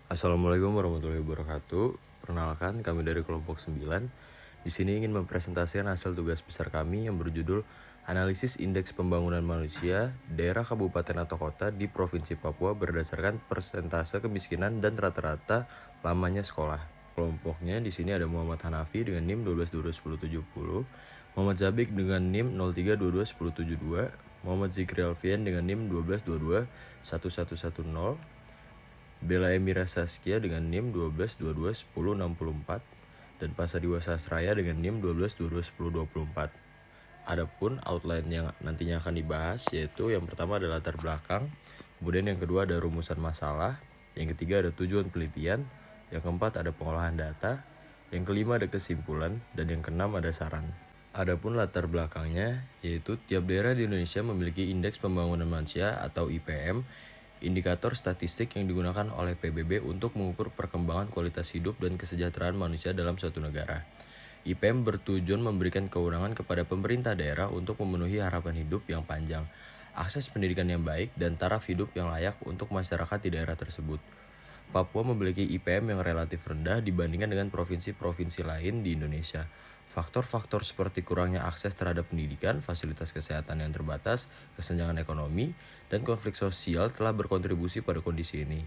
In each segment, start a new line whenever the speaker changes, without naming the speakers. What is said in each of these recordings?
Assalamualaikum warahmatullahi wabarakatuh. Perkenalkan, kami dari kelompok 9. Di sini ingin mempresentasikan hasil tugas besar kami yang berjudul Analisis Indeks Pembangunan Manusia Daerah Kabupaten atau Kota di Provinsi Papua berdasarkan persentase kemiskinan dan rata-rata lamanya sekolah. Kelompoknya di sini ada Muhammad Hanafi dengan NIM 12221070, Muhammad Zabik dengan NIM 03221072, Muhammad Zikri Alfian dengan NIM 12221110, Bella Emira Saskia dengan NIM 12221064 dan Pasadiwa Sasraya dengan NIM 12221024. Adapun outline yang nantinya akan dibahas yaitu yang pertama adalah latar belakang, kemudian yang kedua ada rumusan masalah, yang ketiga ada tujuan penelitian, yang keempat ada pengolahan data, yang kelima ada kesimpulan, dan yang keenam ada saran. Adapun latar belakangnya yaitu tiap daerah di Indonesia memiliki Indeks Pembangunan Manusia atau IPM, indikator statistik yang digunakan oleh PBB untuk mengukur perkembangan kualitas hidup dan kesejahteraan manusia dalam suatu negara. IPM bertujuan memberikan kewenangan kepada pemerintah daerah untuk memenuhi harapan hidup yang panjang, akses pendidikan yang baik, dan taraf hidup yang layak untuk masyarakat di daerah tersebut. Papua memiliki IPM yang relatif rendah dibandingkan dengan provinsi-provinsi lain di Indonesia. Faktor-faktor seperti kurangnya akses terhadap pendidikan, fasilitas kesehatan yang terbatas, kesenjangan ekonomi, dan konflik sosial telah berkontribusi pada kondisi ini.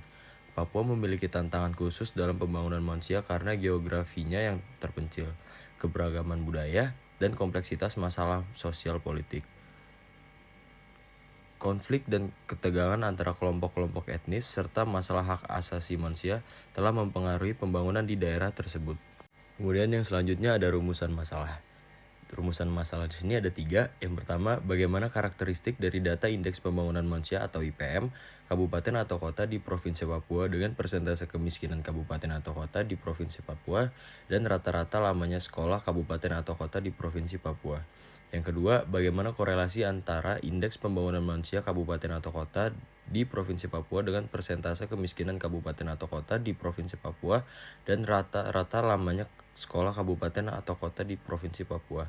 Papua memiliki tantangan khusus dalam pembangunan manusia karena geografinya yang terpencil, keberagaman budaya, dan kompleksitas masalah sosial politik. Konflik dan ketegangan antara kelompok-kelompok etnis serta masalah hak asasi manusia telah mempengaruhi pembangunan di daerah tersebut. Kemudian yang selanjutnya ada rumusan masalah. Rumusan masalah di sini ada 3. Yang pertama, bagaimana karakteristik dari data Indeks Pembangunan Manusia atau IPM kabupaten atau kota di Provinsi Papua dengan persentase kemiskinan kabupaten atau kota di Provinsi Papua dan rata-rata lamanya sekolah kabupaten atau kota di Provinsi Papua. Yang kedua, bagaimana korelasi antara Indeks Pembangunan Manusia kabupaten atau kota di Provinsi Papua dengan persentase kemiskinan kabupaten atau kota di Provinsi Papua dan rata-rata lamanya sekolah kabupaten atau kota di Provinsi Papua.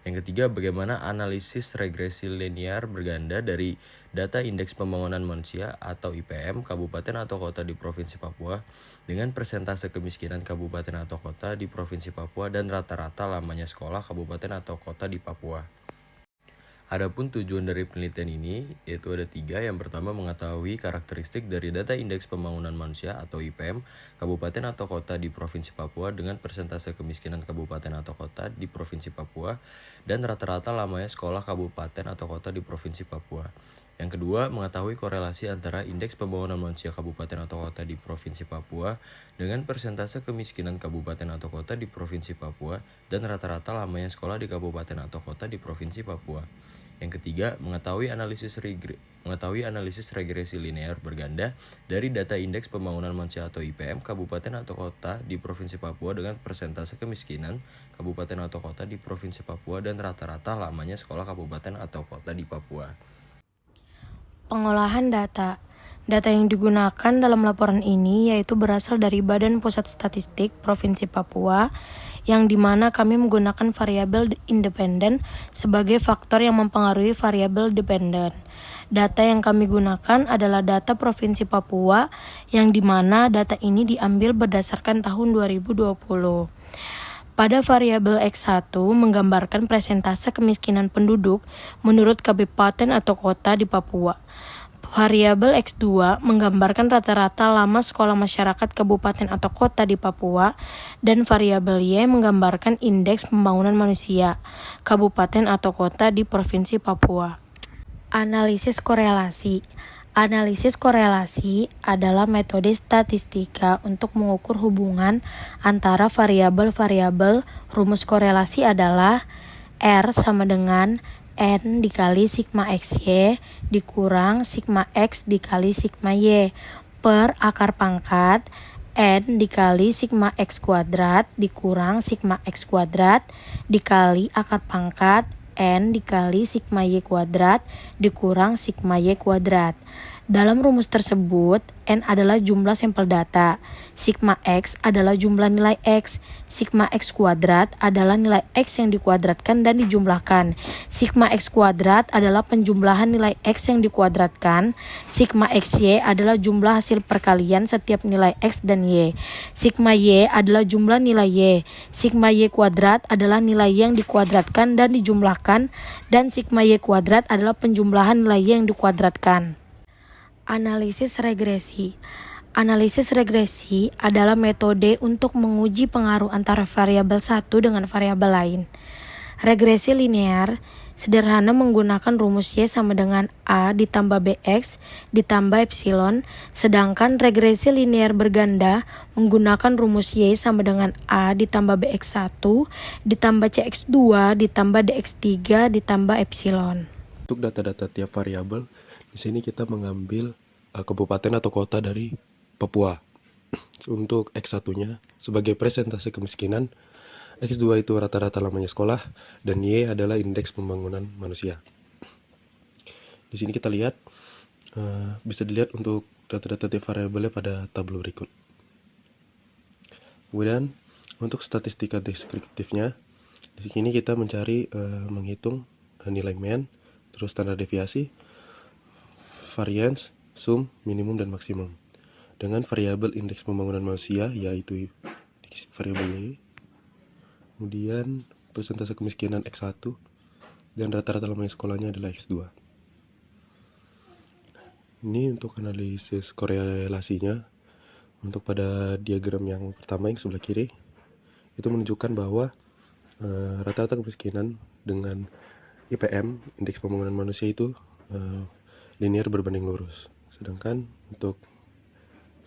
Yang ketiga, bagaimana analisis regresi linear berganda dari data Indeks Pembangunan Manusia atau IPM kabupaten atau kota di Provinsi Papua dengan persentase kemiskinan kabupaten atau kota di Provinsi Papua dan rata-rata lamanya sekolah kabupaten atau kota di Papua. Adapun tujuan dari penelitian ini yaitu ada 3. Yang pertama, mengetahui karakteristik dari data Indeks Pembangunan Manusia atau IPM kabupaten atau kota di Provinsi Papua dengan persentase kemiskinan kabupaten atau kota di Provinsi Papua dan rata-rata lamanya sekolah kabupaten atau kota di Provinsi Papua. Yang kedua, mengetahui korelasi antara Indeks Pembangunan Manusia kabupaten atau kota di Provinsi Papua dengan persentase kemiskinan kabupaten atau kota di Provinsi Papua dan rata-rata lamanya sekolah di kabupaten atau kota di Provinsi Papua. Yang ketiga, mengetahui analisis regresi linear berganda dari data Indeks Pembangunan Manusia atau IPM kabupaten atau kota di Provinsi Papua dengan persentase kemiskinan kabupaten atau kota di Provinsi Papua dan rata-rata lamanya sekolah kabupaten atau kota di Papua.
Pengolahan data. Data yang digunakan dalam laporan ini yaitu berasal dari Badan Pusat Statistik Provinsi Papua, yang dimana kami menggunakan variabel independen sebagai faktor yang mempengaruhi variabel dependen. Data yang kami gunakan adalah data Provinsi Papua, yang dimana data ini diambil berdasarkan tahun 2020. Pada variabel X1 menggambarkan persentase kemiskinan penduduk menurut kabupaten atau kota di Papua. Variabel X2 menggambarkan rata-rata lama sekolah masyarakat kabupaten atau kota di Papua, dan variabel Y menggambarkan indeks pembangunan manusia kabupaten atau kota di Provinsi Papua. Analisis korelasi. Analisis korelasi adalah metode statistika untuk mengukur hubungan antara variabel-variabel. Rumus korelasi adalah R sama dengan N dikali sigma XY dikurang sigma X dikali sigma Y per akar pangkat N dikali sigma X kuadrat dikurang sigma X kuadrat dikali akar pangkat N dikali sigma Y kuadrat dikurang sigma Y kuadrat. Dalam rumus tersebut, N adalah jumlah sampel data, sigma X adalah jumlah nilai X, sigma X kuadrat adalah nilai X yang dikuadratkan dan dijumlahkan, sigma X kuadrat adalah penjumlahan nilai X yang dikuadratkan, sigma XY adalah jumlah hasil perkalian setiap nilai X dan Y, sigma Y adalah jumlah nilai Y, sigma Y kuadrat adalah nilai Y yang dikuadratkan dan dijumlahkan, dan sigma Y kuadrat adalah penjumlahan nilai Y yang dikuadratkan. Analisis regresi. Analisis regresi adalah metode untuk menguji pengaruh antara variabel satu dengan variabel lain. Regresi linear sederhana menggunakan rumus Y sama dengan A ditambah BX ditambah epsilon, sedangkan regresi linear berganda menggunakan rumus Y sama dengan A ditambah BX1 ditambah CX2 ditambah DX3 ditambah epsilon.
Untuk data-data tiap variabel, di sini kita mengambil kabupaten atau kota dari Papua. Untuk X1-nya sebagai presentase kemiskinan, X2 itu rata-rata lamanya sekolah, dan Y adalah indeks pembangunan manusia. Di sini kita lihat, bisa dilihat untuk data-data tiap variabelnya pada tabel berikut. Kemudian untuk statistika deskriptifnya, di sini kita mencari menghitung nilai mean, terus standar deviasi, variance, sum, minimum, dan maksimum dengan variabel indeks pembangunan manusia yaitu variabel Y, kemudian persentase kemiskinan X1, dan rata-rata lamanya sekolahnya adalah X2. Ini untuk analisis korelasinya. Untuk pada diagram yang pertama yang sebelah kiri itu menunjukkan bahwa rata-rata kemiskinan dengan IPM, indeks pembangunan manusia, itu linear berbanding lurus. Sedangkan untuk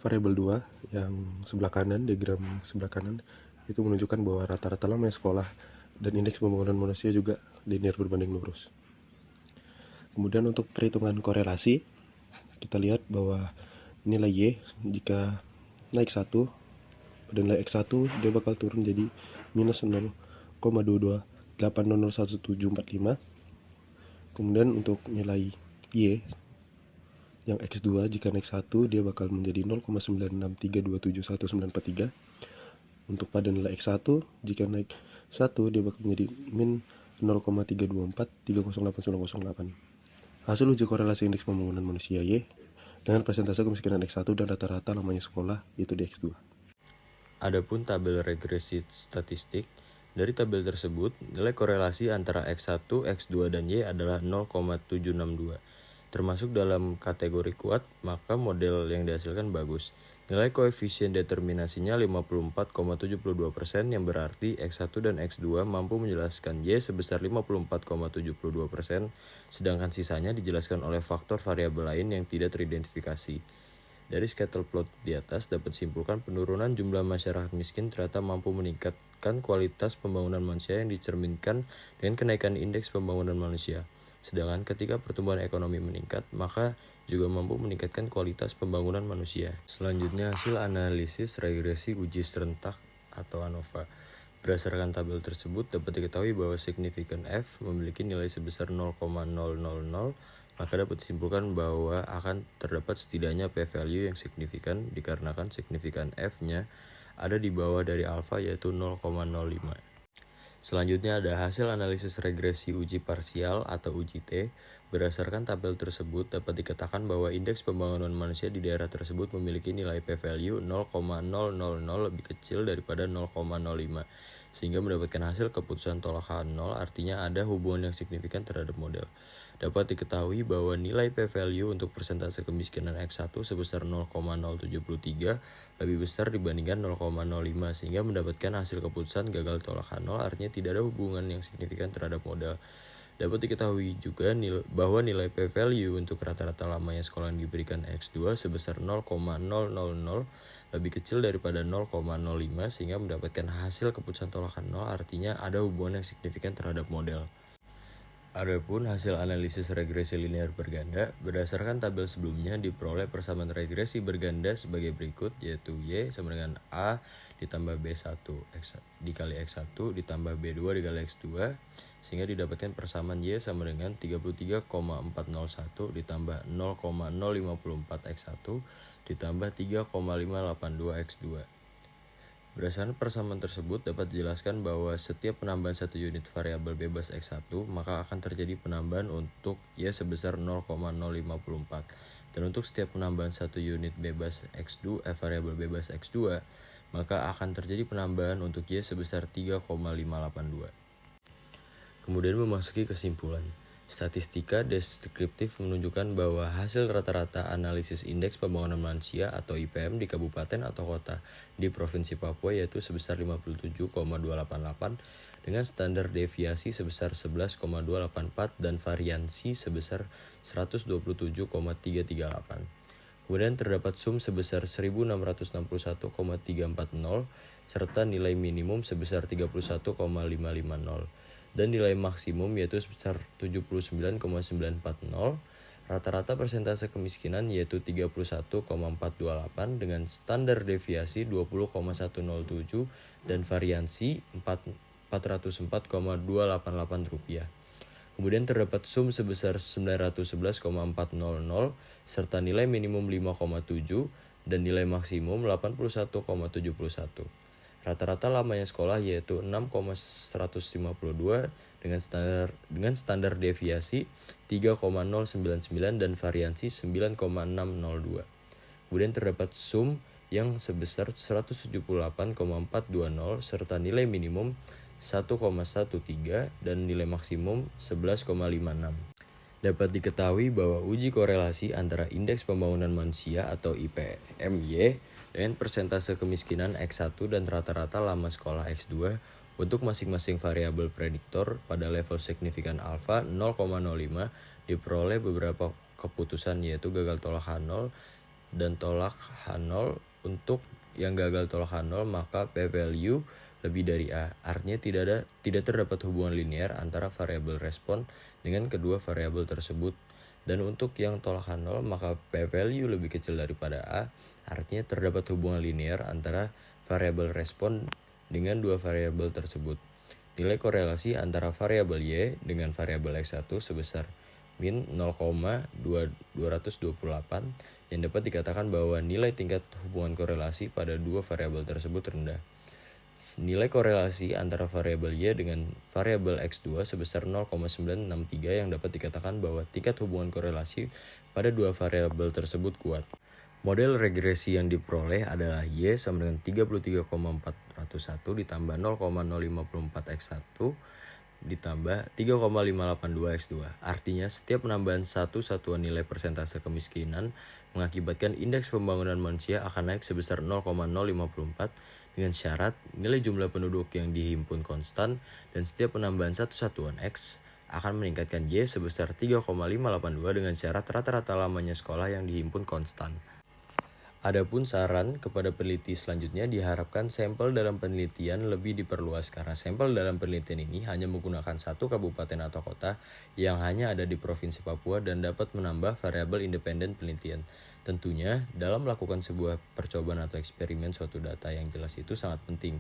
variabel 2 yang sebelah kanan, diagram sebelah kanan, itu menunjukkan bahwa rata-rata lamanya sekolah dan indeks pembangunan manusia juga linear berbanding lurus. Kemudian untuk perhitungan korelasi, kita lihat bahwa nilai Y jika naik 1, pada nilai X1 dia bakal turun jadi minus 0,2280011745. Kemudian untuk nilai Y yang X2 jika naik 1 dia bakal menjadi 0,963271943. Untuk pada nilai X1 jika naik 1 dia bakal menjadi min 0,324308908. Hasil uji korelasi indeks pembangunan manusia Y dengan persentase kemiskinan X1 dan rata-rata lamanya sekolah itu di X2.
Adapun tabel regresi statistik, dari tabel tersebut nilai korelasi antara X1, X2, dan Y adalah 0,762. Termasuk dalam kategori kuat, maka model yang dihasilkan bagus. Nilai koefisien determinasinya 54,72%, yang berarti X1 dan X2 mampu menjelaskan Y sebesar 54,72%, sedangkan sisanya dijelaskan oleh faktor variabel lain yang tidak teridentifikasi. Dari scatter plot di atas dapat simpulkan penurunan jumlah masyarakat miskin ternyata mampu meningkatkan kualitas pembangunan manusia yang dicerminkan dengan kenaikan indeks pembangunan manusia. Sedangkan ketika pertumbuhan ekonomi meningkat, maka juga mampu meningkatkan kualitas pembangunan manusia. Selanjutnya hasil analisis regresi uji serentak atau ANOVA. Berdasarkan tabel tersebut dapat diketahui bahwa signifikan F memiliki nilai sebesar 0,000, maka dapat disimpulkan bahwa akan terdapat setidaknya p-value yang signifikan dikarenakan signifikan F-nya ada di bawah dari alfa yaitu 0,05. Selanjutnya ada hasil analisis regresi uji parsial atau uji T. Berdasarkan tabel tersebut dapat dikatakan bahwa indeks pembangunan manusia di daerah tersebut memiliki nilai p-value 0,000 lebih kecil daripada 0,05, sehingga mendapatkan hasil keputusan tolakan 0, artinya ada hubungan yang signifikan terhadap model. Dapat diketahui bahwa nilai p-value untuk persentase kemiskinan X1 sebesar 0,073 lebih besar dibandingkan 0,05, sehingga mendapatkan hasil keputusan gagal tolakan 0, artinya tidak ada hubungan yang signifikan terhadap model. Dapat diketahui juga bahwa nilai p-value untuk rata-rata lamanya sekolah yang diberikan X2 sebesar 0,000 lebih kecil daripada 0,05, sehingga mendapatkan hasil keputusan tolakan 0, artinya ada hubungan yang signifikan terhadap model. Adapun hasil analisis regresi linear berganda berdasarkan tabel sebelumnya diperoleh persamaan regresi berganda sebagai berikut, yaitu Y sama dengan A ditambah B1 dikali X1 ditambah B2 dikali X2, sehingga didapatkan persamaan Y sama dengan 33,401 ditambah 0,054 X1 ditambah 3,582 X2. Berdasarkan persamaan tersebut dapat dijelaskan bahwa setiap penambahan satu unit variabel bebas X1 maka akan terjadi penambahan untuk Y sebesar 0,054, dan untuk setiap penambahan satu unit bebas variabel bebas X2 maka akan terjadi penambahan untuk Y sebesar 3,582. Kemudian memasuki kesimpulan. Statistika deskriptif menunjukkan bahwa hasil rata-rata analisis indeks pembangunan manusia atau IPM di kabupaten atau kota di Provinsi Papua yaitu sebesar 57,288 dengan standar deviasi sebesar 11,284 dan variansi sebesar 127,338. Kemudian terdapat sum sebesar 1661,340 serta nilai minimum sebesar 31,550 dan nilai maksimum yaitu sebesar 79,940. Rata-rata persentase kemiskinan yaitu 31,428 dengan standar deviasi 20,107 dan variansi 404,288 rupiah. Kemudian terdapat sum sebesar 911,400 serta nilai minimum 5,7 dan nilai maksimum 81,71. Rata-rata lamanya sekolah yaitu 6,152 dengan standar deviasi 3,099 dan variansi 9,602. Kemudian terdapat sum yang sebesar 178,420 serta nilai minimum 1,13 dan nilai maksimum 11,56. Dapat diketahui bahwa uji korelasi antara indeks pembangunan manusia atau IPM-Y dengan persentase kemiskinan X1 dan rata-rata lama sekolah X2 untuk masing-masing variabel prediktor pada level signifikan alfa 0,05 diperoleh beberapa keputusan yaitu gagal tolak H0 dan tolak H0. Untuk yang gagal tolak H0 maka p-value lebih dari A. Artinya tidak terdapat hubungan linear antara variabel respon dengan kedua variabel tersebut. Dan untuk yang tolak H0 maka p-value lebih kecil daripada A. Artinya terdapat hubungan linear antara variabel respon dengan dua variabel tersebut. Nilai korelasi antara variabel Y dengan variabel X1 sebesar min 0,228 yang dapat dikatakan bahwa nilai tingkat hubungan korelasi pada dua variabel tersebut rendah. Nilai korelasi antara variabel Y dengan variabel X2 sebesar 0,963 yang dapat dikatakan bahwa tingkat hubungan korelasi pada dua variabel tersebut kuat. Model regresi yang diperoleh adalah Y sama dengan 33,401 ditambah 0,054 X1 ditambah 3,582 X2. Artinya setiap penambahan satu satuan nilai persentase kemiskinan mengakibatkan indeks pembangunan manusia akan naik sebesar 0,054 dengan syarat nilai jumlah penduduk yang dihimpun konstan dan setiap penambahan satu satuan X akan meningkatkan Y sebesar 3,582 dengan syarat rata-rata lamanya sekolah yang dihimpun konstan. Adapun saran kepada peneliti selanjutnya diharapkan sampel dalam penelitian lebih diperluas karena sampel dalam penelitian ini hanya menggunakan satu kabupaten atau kota yang hanya ada di Provinsi Papua dan dapat menambah variabel independen penelitian. Tentunya dalam melakukan sebuah percobaan atau eksperimen suatu data yang jelas itu sangat penting.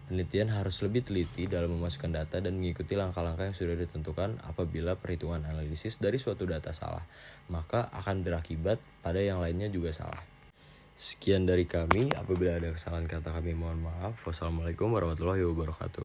Penelitian harus lebih teliti dalam memasukkan data dan mengikuti langkah-langkah yang sudah ditentukan. Apabila perhitungan analisis dari suatu data salah, maka akan berakibat pada yang lainnya juga salah. Sekian dari kami, apabila ada kesalahan kata kami mohon maaf. Wassalamualaikum warahmatullahi wabarakatuh.